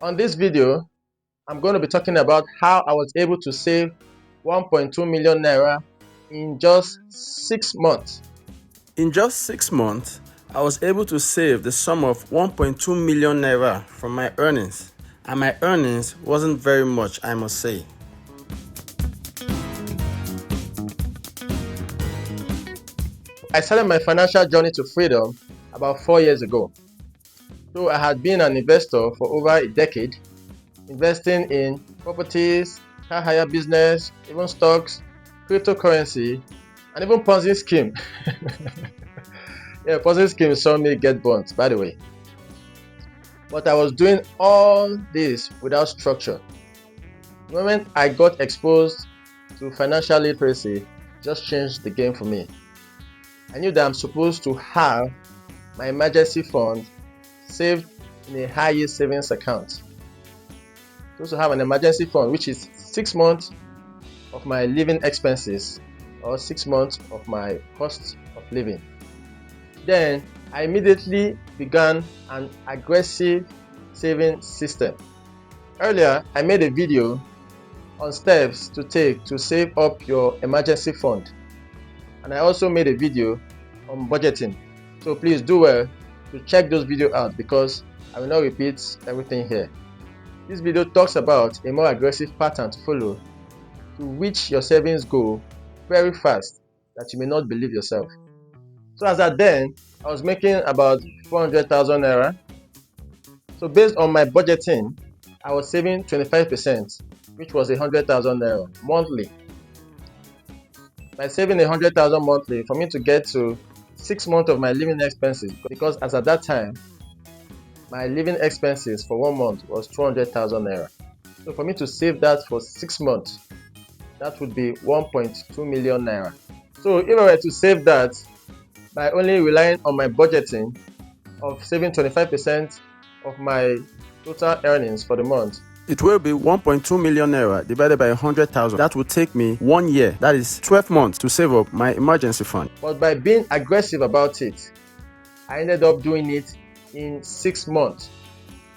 On this video, I'm going to be talking about how I was able to save 1.2 million naira in just 6 months. In just 6 months, I was able to save the sum of 1.2 million naira from my earnings. And my earnings wasn't very much, I must say. I started my financial journey to freedom about 4 years ago. So I had been an investor for over a decade, investing in properties, car hire business, even stocks, cryptocurrency, and even Ponzi scheme. Yeah, Ponzi scheme saw me get burnt, by the way. But I was doing all this without structure. The moment I got exposed to financial literacy, just changed the game for me. I knew that I'm supposed to have my emergency fund saved in a high yield savings account. Supposed to have an emergency fund which is 6 months of my living expenses or 6 months of my cost of living. Then I immediately began an aggressive saving system. Earlier, I made a video on steps to take to save up your emergency fund, and I also made a video on budgeting. So please do well to check those videos out because I will not repeat everything here. This video talks about a more aggressive pattern to follow to reach your savings goal very fast that you may not believe yourself. So as at then, I was making about 400,000 naira. So based on my budgeting, I was saving 25%, which was 100,000 naira monthly. By saving 100,000 monthly, for me to get to 6 months of my living expenses, because as at that time, my living expenses for 1 month was 200,000 naira. So for me to save that for 6 months, that would be 1.2 million naira. So if I were to save that by only relying on my budgeting of saving 25% of my total earnings for the month, it will be 1.2 million naira divided by 100,000. That would take me 1 year, that is 12 months, to save up my emergency fund. But by being aggressive about it, I ended up doing it in 6 months,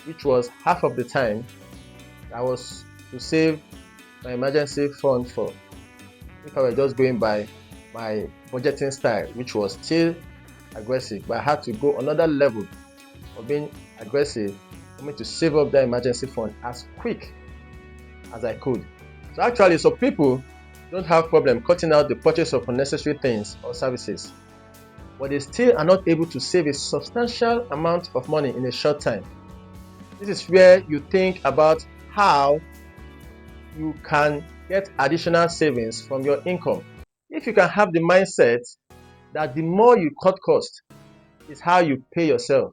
which was half of the time I was to save my emergency fund for. If I were just going by my budgeting style, which was still aggressive, but I had to go another level of being aggressive for me to save up that emergency fund as quick as I could. So actually, some people don't have problem cutting out the purchase of unnecessary things or services, but they still are not able to save a substantial amount of money in a short time. This is where you think about how you can get additional savings from your income. If you can have the mindset that the more you cut costs is how you pay yourself,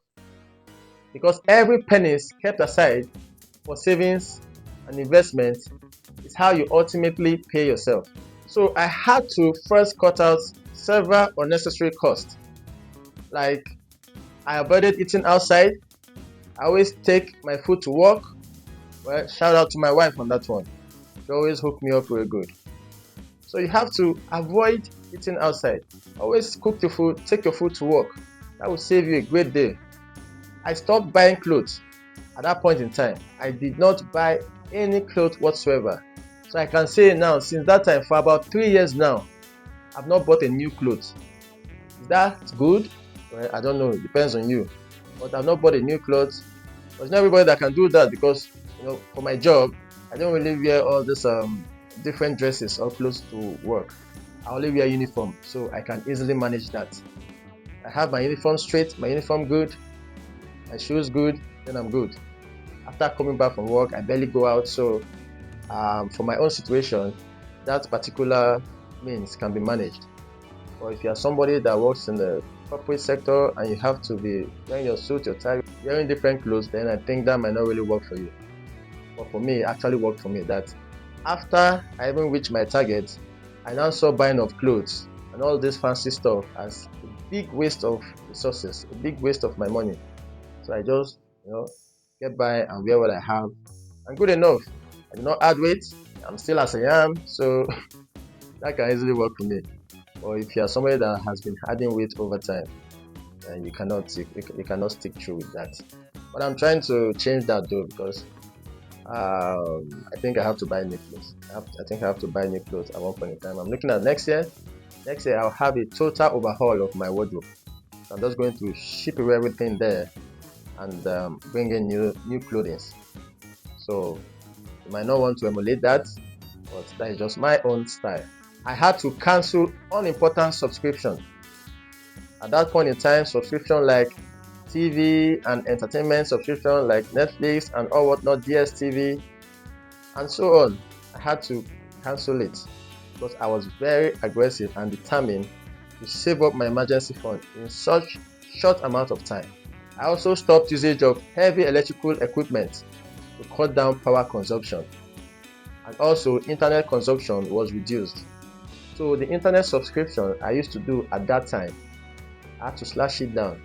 because every penny is kept aside for savings and investment is how you ultimately pay yourself. So I had to first cut out several unnecessary costs. Like, I avoided eating outside. I always take my food to work. Well, shout out to my wife on that one. She always hook me up real good. So you have to avoid eating outside. Always cook your food, take your food to work. That will save you a great day. I stopped buying clothes at that point in time. I did not buy any clothes whatsoever. So I can say now, since that time, for about 3 years now, I've not bought a new clothes. Is that good? Well, I don't know. It depends on you. But I've not bought a new clothes. There's not everybody that can do that because, for my job, I don't really wear all these different dresses or clothes to work. I only wear uniform, so I can easily manage that. I have my uniform straight, my uniform good, my shoes good, then I'm good. After coming back from work, I barely go out, so for my own situation, that particular means can be managed. Or if you are somebody that works in the corporate sector and you have to be wearing your suit, your tie, wearing different clothes, then I think that might not really work for you. But for me, it actually worked for me. That after I even reached my target, I now saw buying of clothes and all this fancy stuff as a big waste of resources, a big waste of my money. So I just, get by and wear what I have. And good enough. I did not add weight. I'm still as I am. So that can easily work for me. Or if you are somebody that has been adding weight over time, then you cannot stick through with that. But I'm trying to change that though, because I think I have to buy new clothes. I think I have to buy new clothes at one point in time. I'm looking at next year. Next year, I'll have a total overhaul of my wardrobe. So I'm just going to ship away everything there and bring in new clothing. So you might not want to emulate that, but that is just my own style. I had to cancel unimportant subscription. At that point in time, subscription like TV and entertainment subscription like Netflix and all whatnot, DSTV, and so on. I had to cancel it because I was very aggressive and determined to save up my emergency fund in such short amount of time. I also stopped usage of heavy electrical equipment to cut down power consumption, and also internet consumption was reduced. So the internet subscription I used to do at that time, I had to slash it down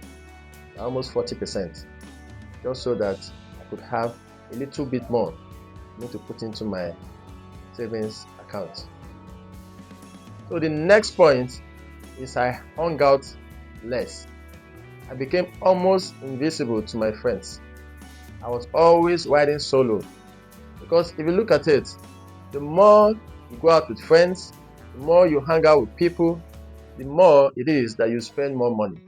by almost 40%, just so that I could have a little bit more to put into my savings account. So the next point is I hung out less. I became almost invisible to my friends. I was always riding solo, because if you look at it, the more you go out with friends, the more you hang out with people, the more it is that you spend more money.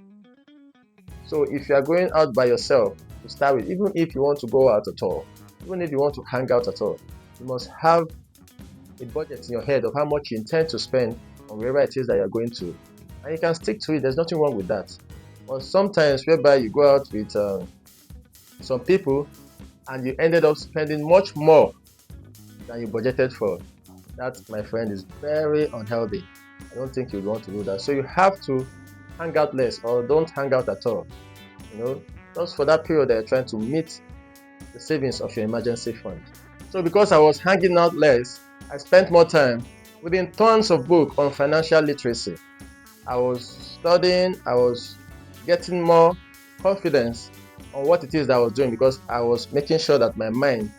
So if you are going out by yourself to start with, even if you want to go out at all, even if you want to hang out at all, you must have a budget in your head of how much you intend to spend on wherever it is that you're going to, and you can stick to it. There's nothing wrong with that. But sometimes whereby you go out with some people and you ended up spending much more than you budgeted for, that, my friend, is very unhealthy. I don't think you'd want to do that. So you have to hang out less, or don't hang out at all, just for that period that you're trying to meet the savings of your emergency fund. So because I was hanging out less, I spent more time reading tons of books on financial literacy. I was studying, I was getting more confidence on what it is that I was doing, because I was making sure that my mind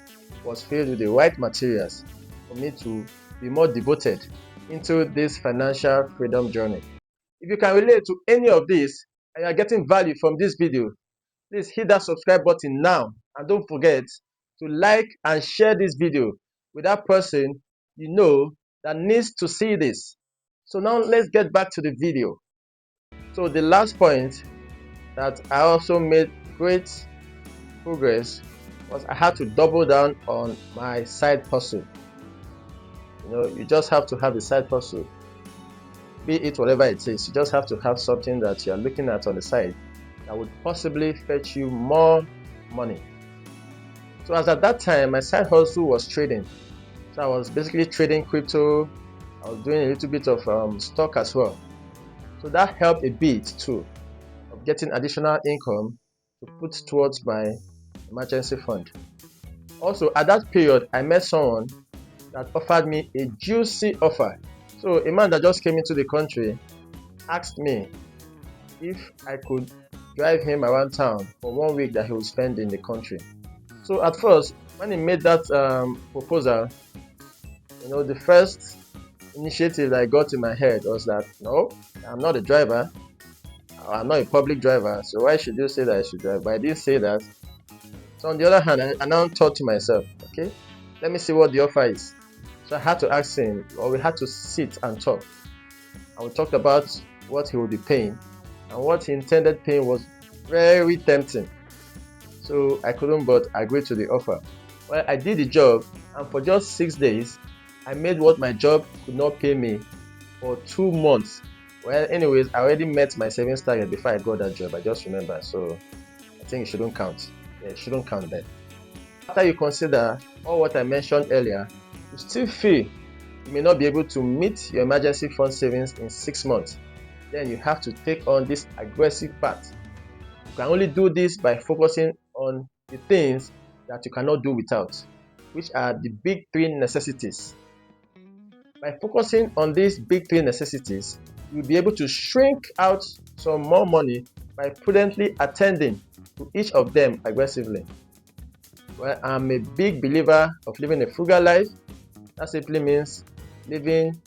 was filled with the right materials for me to be more devoted into this financial freedom journey. If you can relate to any of this and you are getting value from this video, please hit that subscribe button now, and don't forget to like and share this video with that person you know that needs to see this. So now let's get back to the video. So the last point that I also made great progress was I had to double down on my side hustle. You just have to have a side hustle, be it whatever it is. You just have to have something that you are looking at on the side that would possibly fetch you more money. So as at that time, my side hustle was trading. So I was basically trading crypto. I was doing a little bit of stock as well. So that helped a bit too, of getting additional income to put towards my emergency fund. Also, at that period, I met someone that offered me a juicy offer. So a man that just came into the country asked me if I could drive him around town for 1 week that he would spend in the country. So at first, when he made that proposal, the first initiative that I got in my head was that, no, I'm not a driver. I'm not a public driver, so why should you say that I should drive? But I didn't say that. So on the other hand, I now thought to myself, okay, let me see what the offer is. So I had to ask him, or we had to sit and talk. And we talked about what he would be paying, and what he intended paying was very tempting. So I couldn't but agree to the offer. Well, I did the job, and for just 6 days, I made what my job could not pay me for 2 months. Well, anyways, I already met my savings target before I got that job. I just remember, so I think it shouldn't count. Yeah, it shouldn't count then. After you consider all what I mentioned earlier, you still feel you may not be able to meet your emergency fund savings in 6 months. Then you have to take on this aggressive path. You can only do this by focusing on the things that you cannot do without, which are the big 3 necessities. By focusing on these big 3 necessities, you'll be able to shrink out some more money by prudently attending to each of them aggressively. Well, I'm a big believer of living a frugal life. That simply means living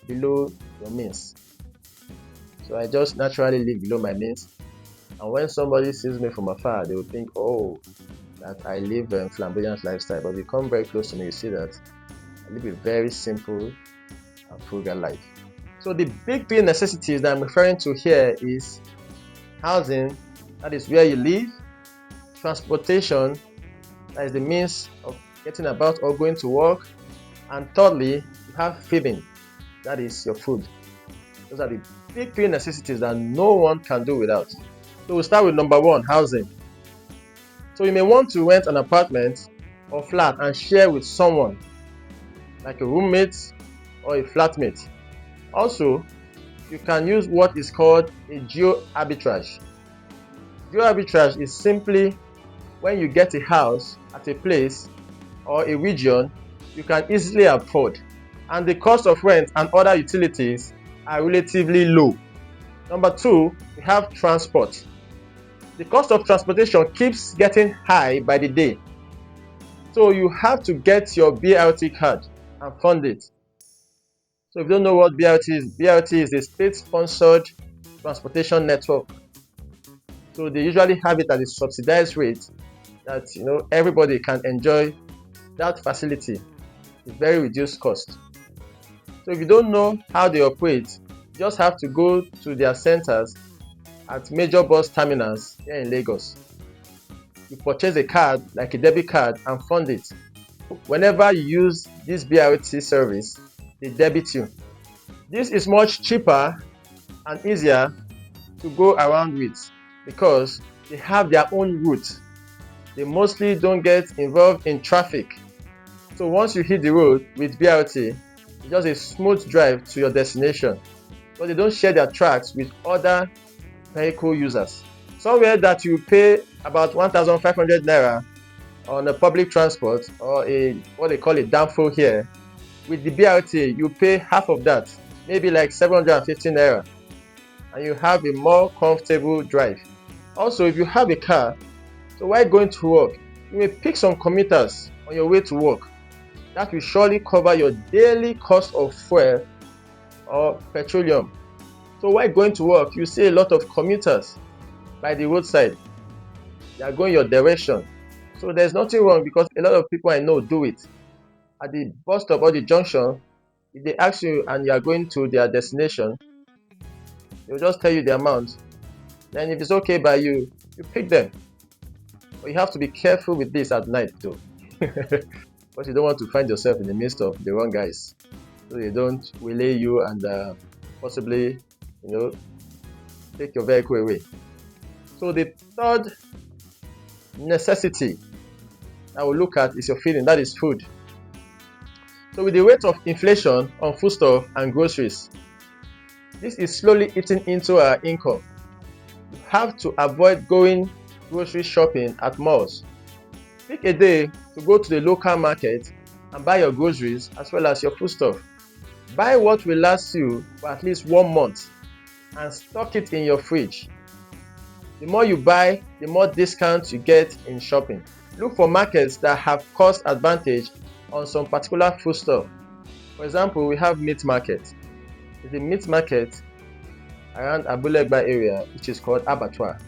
below your means. So I just naturally live below my means. And when somebody sees me from afar, they will think, oh, that I live a flamboyant lifestyle, but if you come very close to me, you see that I live a very simple and frugal life. So the big three necessities that I'm referring to here is housing, that is where you live; transportation, that is the means of getting about or going to work; and thirdly, you have feeding, that is your food. Those are the big three necessities that no one can do without. So we'll start with number one, housing. So you may want to rent an apartment or flat and share with someone, like a roommate or a flatmate. Also, you can use what is called a geo arbitrage. Geo arbitrage is simply when you get a house at a place or a region you can easily afford, and the cost of rent and other utilities are relatively low. Number two, we have transport. The cost of transportation keeps getting high by the day, so you have to get your BRT card and fund it. So if you don't know what BRT is a state-sponsored transportation network. So they usually have it at a subsidized rate that everybody can enjoy that facility with very reduced cost. So if you don't know how they operate, you just have to go to their centers at major bus terminals here in Lagos. You purchase a card, like a debit card, and fund it. Whenever you use this BRT service, they debit you. This is much cheaper and easier to go around with because they have their own route. They mostly don't get involved in traffic. So once you hit the road with BRT, it's just a smooth drive to your destination. But they don't share their tracks with other vehicle users. Somewhere that you pay about 1,500 naira on a public transport or what they call a danfo here, with the BRT you pay half of that, maybe like 750 naira, and you have a more comfortable drive. Also, if you have a car, so while going to work, you may pick some commuters on your way to work. That will surely cover your daily cost of fuel or petroleum. So while going to work, you see a lot of commuters by the roadside. They are going your direction. So there's nothing wrong, because a lot of people I know do it. At the bus stop or the junction, if they ask you and you are going to their destination, they'll just tell you the amount. Then if it's okay by you, you pick them. But you have to be careful with this at night though. Because you don't want to find yourself in the midst of the wrong guys, so they don't waylay you and possibly take your vehicle away. So the third necessity I will look at is your feeding, that is food. So with the rate of inflation on foodstuff and groceries, this is slowly eating into our income. You have to avoid going grocery shopping at malls. Pick a day to go to the local market and buy your groceries as well as your foodstuff. Buy what will last you for at least 1 month and stock it in your fridge. The more you buy, the more discounts you get in shopping. Look for markets that have cost advantage on some particular foodstuff. For example, we have meat market. There's a meat market around Abulegba area which is called abattoir.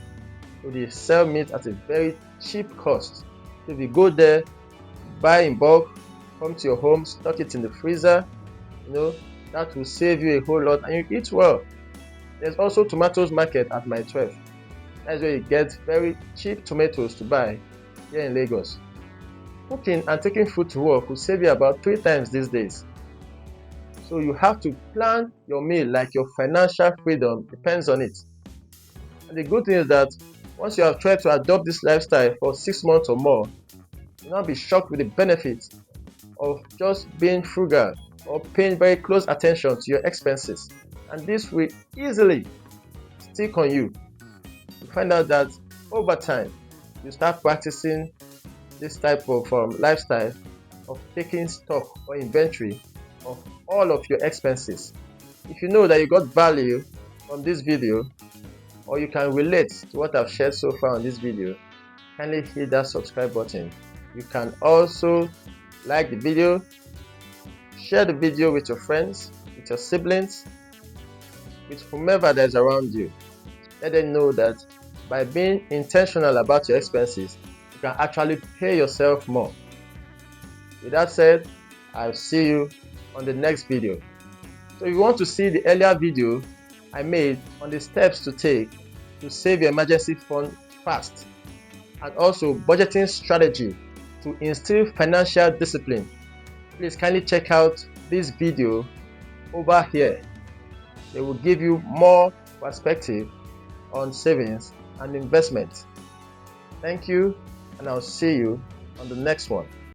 So they sell meat at a very cheap cost. So if you go there, buy in bulk, come to your home, stock it in the freezer, that will save you a whole lot and you eat well. There's also tomatoes market at my 12. That's where you get very cheap tomatoes to buy here in Lagos. Cooking and taking food to work will save you about 3 times these days. So you have to plan your meal like your financial freedom depends on it. And the good thing is that once you have tried to adopt this lifestyle for 6 months or more, you'll not be shocked with the benefits of just being frugal or paying very close attention to your expenses. And this will easily stick on you. You find out that over time, you start practicing this type of lifestyle of taking stock or inventory of all of your expenses. If you know that you got value from this video, or you can relate to what I've shared so far on this video, kindly hit that subscribe button. You can also like the video, share the video with your friends, with your siblings, with whomever that is around you. Let them know that by being intentional about your expenses, you can actually pay yourself more. With that said, I'll see you on the next video. So if you want to see the earlier video I made on the steps to take to save your emergency fund fast, and also budgeting strategy to instill financial discipline, please kindly check out this video over here. It will give you more perspective on savings and investment. Thank you, and I'll see you on the next one.